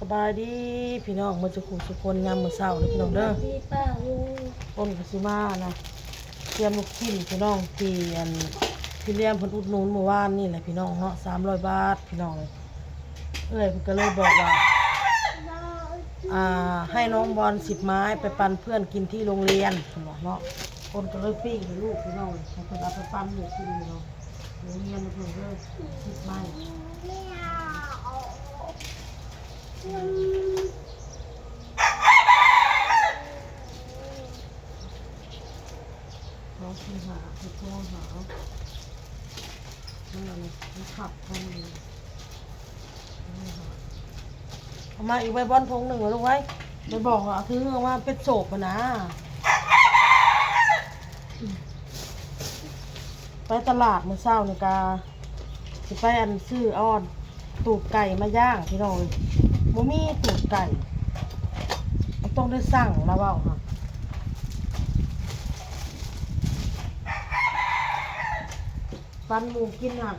สบายดีพี่น้องมาจะขู่สุคนยามมื้อเช้าเลยพี่น้องเด้อดีป้าลุงต้นกสิมานะเตรียมลูกชิ้นพี่น้องที่ที่เลี้ยงเพิ่นอุดหนุนเมื่อวานนี่แหละพี่น้องเนาะ300 บาทพี่น้องเลยเพิ่นก็เลยบอกว่าให้น้องบอล10 ไม้ไปปั่นเพื่อนกินที่โรงเรียนเพิ่นบอกเนาะคนก็เลยปิ้งให้ลูกพี่น้องให้เพิ่นเอาไปปั่นอยู่ที่นี่เนาะโรงเรียนเพิ่นเลย10 ไม้น้องที่หาที่พ่อหานั่นแหละมันขับมันเอามาอีกใบบอลทงหนึ่งเหรอลูกไว้ไปบอกว่าถือว่าเป็นโศกนะไปตลาดมื้อเช้านี่กาสิไปซื้อตูดไก่มาย่างพี่น้องบ่มีตูดไก่ต้องได้สั่งมาเว้าค่ะปันหมูกินหัก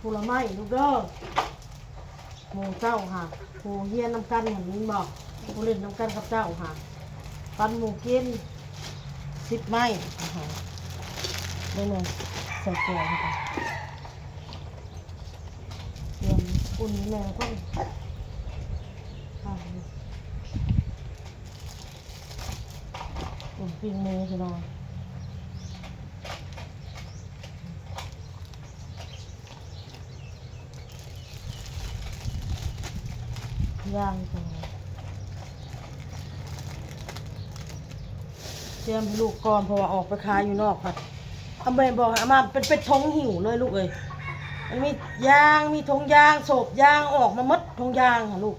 ผลไม้ลูกเด้อหมูเจ้าค่ะหมูเฮียนน้ำกันอย่างนี้บอกหมูเล่นน้ำกันกับเจ้าค่ะปันหมูกิน10 ไม้ได้เลยใส่เกลือค่ะเตรียมอุ่นแม่ก็อุ่นปิ้งมือพี่น้องย่างจังเตรียมลูกก่อนเพราะว่าออกไปขายอยู่นอกค่ะอาแม่บอกอามาเป็นทงหิวเลยลูกเอ้ยมันมียางมีทงยางโศบยางออกมามัดทงยางค่ะลูก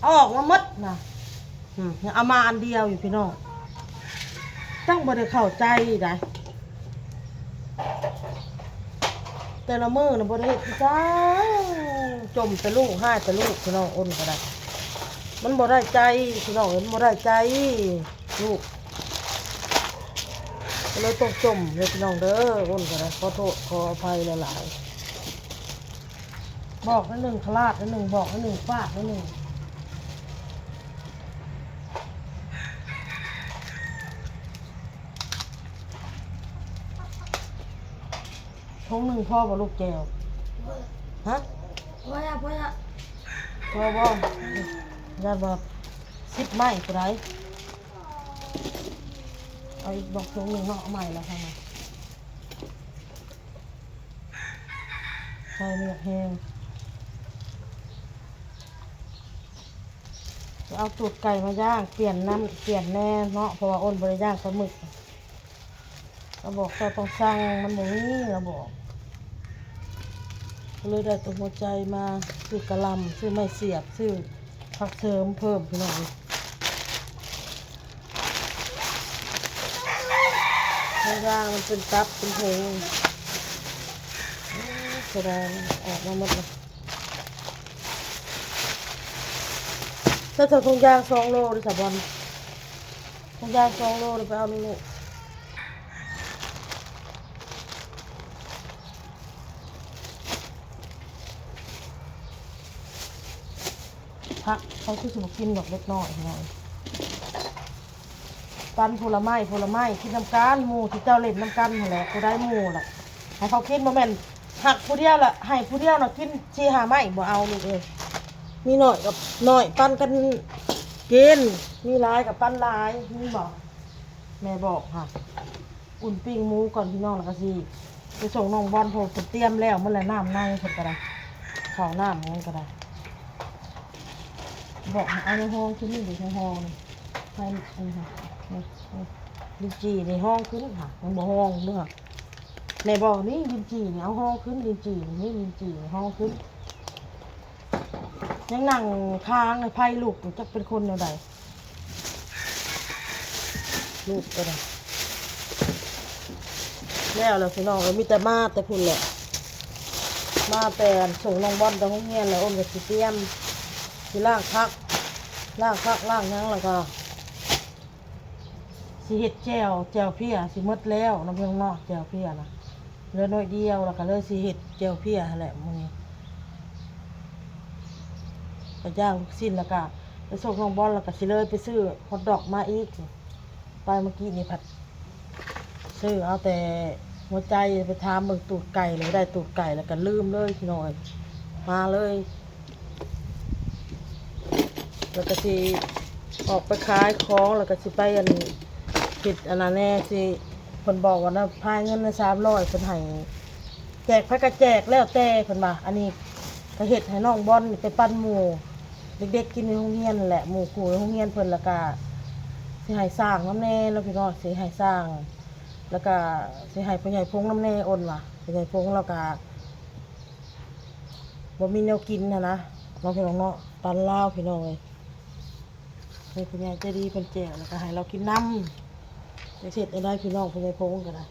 เอาออกมามัดนะเอามาอันเดียวอยู่พี่น้องตั้งบ่ได้เข้าใจได้แต่ละมือนะบ่ได้จ้าจมแต่ลูกให้แต่ลูกพี่น้องอ้นก็ได้มันบ่ได้ใจพี่น้องมันบ่ได้ใจลูกก็เลยตกจมเลยพี่น้องเด้ออ้นก็ได้ขอโทษขออภัยหลายๆบอกนิดหนึ่งคลาดนิดหนึ่งบอกนิดหนึ่งฟาดนิดหนึ่งทงหนึ่งพ่อบ่ลูกแก้วฮะพ่อพ่อพ่อบ่ญาติบอก10 ไม้กูได้เอาอีกดอกทงหนึ่งเนาะเอาใหม่แล้วทำไมใส่เนื้อแห้งเอาตูดไก่มาย่างเปลี่ยนน้ำเปลี่ยนแน่เนาะเพราะว่าอ้นบริย่างปลาหมึกเราบอกเราต้องสั่งมันหมูนี่เราบอกเลยได้ตัวหัวใจมาซื้อกระลำซื้อไม้เสียบซื้อผักเสริมเพิ่มพี่น้องให้ย่างมันเป็นตับเป็นเพลงแสดงออกมาหมดเลยถ้าเธอทงยาง2 โลดิสะบอลทงยาง2 โลดิไปเอาลูกพักเขาคือสมุกินดอกเล็กน้อยหน่อยปันผลไม้กินน้ำกันหมูที่เจ้าเล่นน้ำกันแหละกูได้หมูแหละให้เขากินโมเมนต์หักผู้เดียวละให้ผู้เดียวน่ะกิน4-5 ไม้บ่เอาลูกเอ้ยมีหน่อยกับหน่อยปันกันกินมีหลายกับปันหลายนี่บอกแม่บอกค่ะอุ่นปิ้งหมูก่อนพี่น้องแล้วก็สิไปส่งน้องบอลโผล่เตรียมแล้วมันแหละน้ำในเพิ่นก็ได้ข้าวน้ำมันก็ได้บอกเอาในห้องขึ้นนี่อยู่ในห้องนี่ให้นี่ค่ะดินจีในห้องขึ้นค่ะมันบ่ห้องเด้อในบ่อนี่ดินจีนี่เอาห้องขึ้นดินจีนี่ดินจีในห้องขึ้นยังนั่งค้างไอ้ไผ่ลูกจะเป็นคนแนวใดลูกก็ได้แล้วเราพี่น้องมีแต่มาแต่พุ่นแหละมาแต่ส่งน้องบอลตรงโรงเรียนแล้วอ้นก็สิเตรียมสิล้างพักล้างยังแล้วก็สิเห็ดแจ่วเพี้ยสิหมดแล้วน้ำเพียงนอกแจ่วเพี้ยนะเหลือน้อยเดียวแล้วก็เลยสิเห็ดแจ่วเพี้ยแหละมื้อนี้ ก็ย่างลูกชิ้นแล้วก็ไปส่งน้องบอลแล้วก็สิเลยไปซื้อฮอทดอกมาอีกไปเมื่อกี้นี่ผัดซื้อเอาแต่หัวใจไปทามเบิ่งตูดไก่เลยได้ตูดไก่แล้วก็ลืมเลยพี่น้อยมาเลยแล้วก็สิออกไปขายของแล้วก็สิไปอันผิดอันนั้นแน่สิเพิ่นบอกว่านะพายเงินนะ300เพิ่นให้แจกพักกะแจกแล้วแต่เพิ่นว่าอันนี้ก็เฮ็ดให้น้องบอลไปปั้นหมู่เด็กๆกินในโรงเรียนนั่นแหละหมู่ครูในโรงเรียนเพิ่นแล้วก็สิให้สร้างน้ำแน่แล้วพี่น้องสิให้สร้างแล้วก็สิให้พ่อใหญ่พงน้ำแน่อ้นว่ะพ่อใหญ่พงแล้วก็บ่มีแนวกินนะน้องพี่น้องเนาะปันลาวพี่น้องเอ้ยให้พ่อใหญ่ใจดีเพิ่นแจกแล้วก็ให้เรากินน้ำจะเสร็จได้พี่น้องพ่อใหญ่พงก็ได้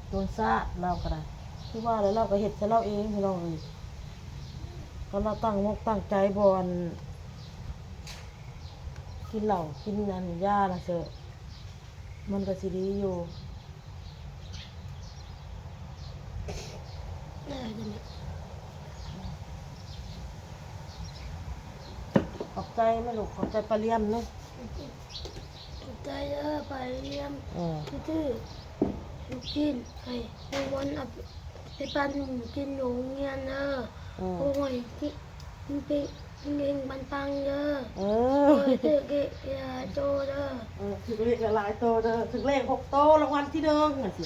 โดนซาดเราก็ได้คือว่าแล้วเราก็เฮ็ดซะเราเองพี่น้องเอ้ยเพราะเราตั้งมกตั้งใจบ่อนกินเหล้ากินอันยาน่ะเถอะมันก็สิดีอยู่ ได้จังเลย ขอบใจแม่ลูกขอบใจปลาเลี่ยมเนาะ ขอบใจไปเรียน เออ ชื่อลูกกินให้ในวันเอาไปปั้นหมูกินอยู่โรงเรียนโอ้ยกินไปกินเองปังๆเอ โอ้ อย เด็กๆอย่าโตถึงเลขหลายโตเด้อถึงเลข6โตรางวัลที่1น่ะสิ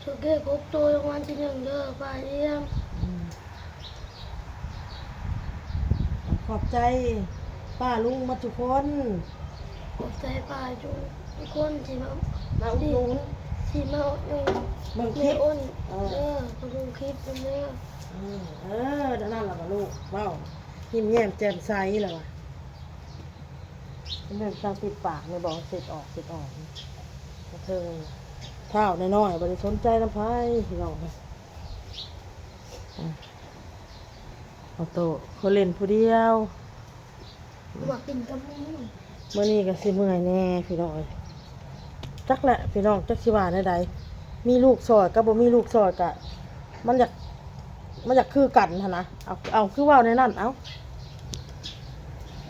ทุกเด็กครบโตรางวัลที่1ไปเรียน ขอบใจป้าลุงมาทุกคน ขอบใจป้าทุกคนที่มา มาอุดหนุน ที่มาอยู่ เบิ่งค ใน ลิป อ้นมาดูคลิปกันนั่นล่ะบ่ลูกเว้ายิ้มแย้มแจ่มใสแล้วว่ะเรื่องทางปิดปากเนี่ยบอกเสร็จออกกระเทิงเท่าน้อยๆบ่ได้สนใจน้ำไผพี่น้องเอาโตเขาเล่นผู้เดียว ว่ากินกับมึง มื้อนี้ก็สิเมื่อยแน่พี่น้องเอ้ยจักแหละพี่น้องจักสิว่าแนวใดมีลูกซอยกับบ่มีลูกซอยก็มันอยากคือกันหั่นนะเอาคือเว้าในนั้นเอา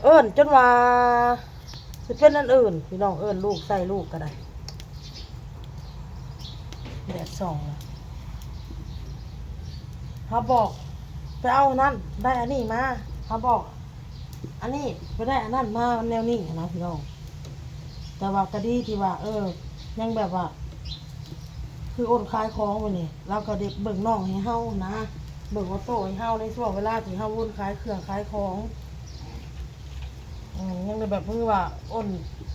เอิ้นจนว่าสิเป็นอันอื่นพี่น้องเอิ้นลูกใส่ลูกก็ได้แดดส่องน่ะเฮาบอกไปเอาอันนั้นได้อันนี้มาเฮาบอกอันนี้ไปได้อันนั้นมาแนวนี้นะพี่น้องแต่ว่าก็ดีที่ว่ายังแบบว่าคือโอนขายของไปนี่เราก็เด็กเบิ่งน้องให้เฮานะเบิ่งว่าโตให้เฮาในช่วงเวลาที่เฮาวนขายเครื่องขายของยังได้แบบคือว่าอ้น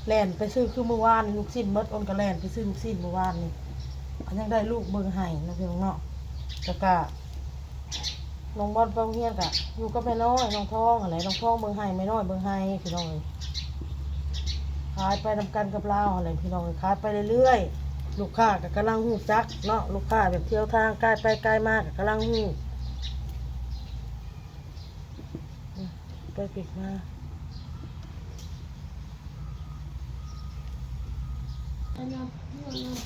แล่นไปซื้อคือเมื่อวานนี่ลูกชิ้นหมดอ้นก็แล่นไปซื้อลูกชิ้นเมื่อวานนี่อันยังได้ลูกเบิ่งให้นะพี่น้องเนาะแต่ก็น้องบอลไปโรงเรียนก็อยู่กับแม่น้อยน้องทองอะไรน้องทองเบิ่งให้แม่น้อยเบิ่งให้พี่น้องเอ้ยขายไปนำกันกับเราอะไรพี่น้องเอ้ยขายไปเรื่อยๆลูกค้าก็กำลังฮู้จักเนาะลูกค้าแบบเที่ยวทางใกล้ไปไกลมากก็กำลังฮู้ไปปิดมา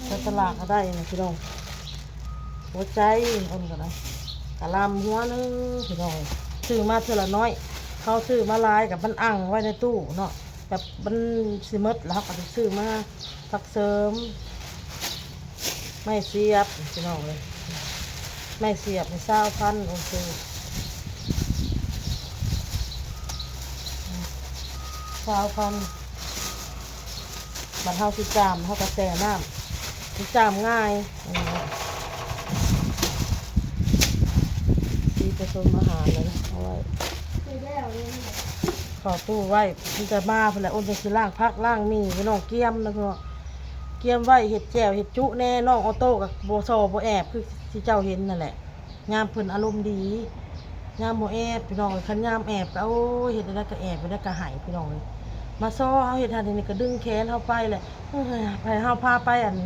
ไปตลาดก็ได้นะพี่น้องหัวใจอ้นก็ได้กะลำหัวนึงพี่น้องซื้อมาเท่าละน้อยเขาซื้อมาหลายกับมันอั่งไว้ในตู้เนาะแบบมันสิหมดแล้วก็ซื้อมาผักเสริมไม่เสียบพี่น้องเลยไม่เสียบใน20,000โอเค20,000บัดเฮาสิจามเฮากระแสน้ำสิจามง่ายที่ผสมอาหารเลยนะเอาไว้ ไปแล้วเลย ขอตู้ไว้มันจะมาเพื่ออ้นจะคือล่างพักล่างมีพี่น้องเกียมนะพี่น้องเกียมไว้เห็ดแจ่วเห็ดจุแน่น้องออโต้กับโบโซโบแอบคือที่เจ้าเห็นนั่นแหละงามเพิ่นอารมณ์ดีงามโบแอบพี่น้องคันงามแอบก็โอ้เห็ดอะไรก็แอบไปได้ก็หายพี่น้องเลยมาซ้อเอาเห็ดทานนี่ก็ดึงแขนเข้าไปเลยไปเฮาพาไปอัน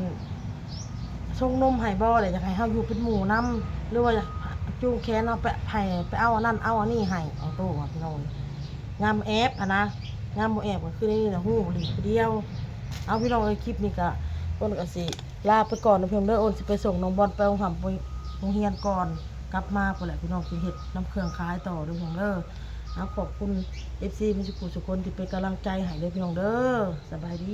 ชงนมไห้บ่เลยอยากให้เฮาอยู่เป็นหมู่น้ำหรือว่าจูงแขนเอาไปเอาอันนั้นเอาอันนี้ให้ออโต้พี่น้องงามแอบนะงามโบแอบก็คือนี่นะหูหลีกเดียวเอาพี่น้องในคลิปนี้ก็อ้นก็สิลาไปก่อนนะเพียงเด้ออ้นสิไปส่งน้องบอลไปโรงเรียนก่อน กลับมาพุ่นแหละพี่น้องสิเฮ็ดน้ำเครื่องขายต่อเด้อพี่น้องเด้อขอบคุณ FC มิสุกุสุคนที่เป็นกำลังใจให้เด้อพี่น้องเด้อสบายดี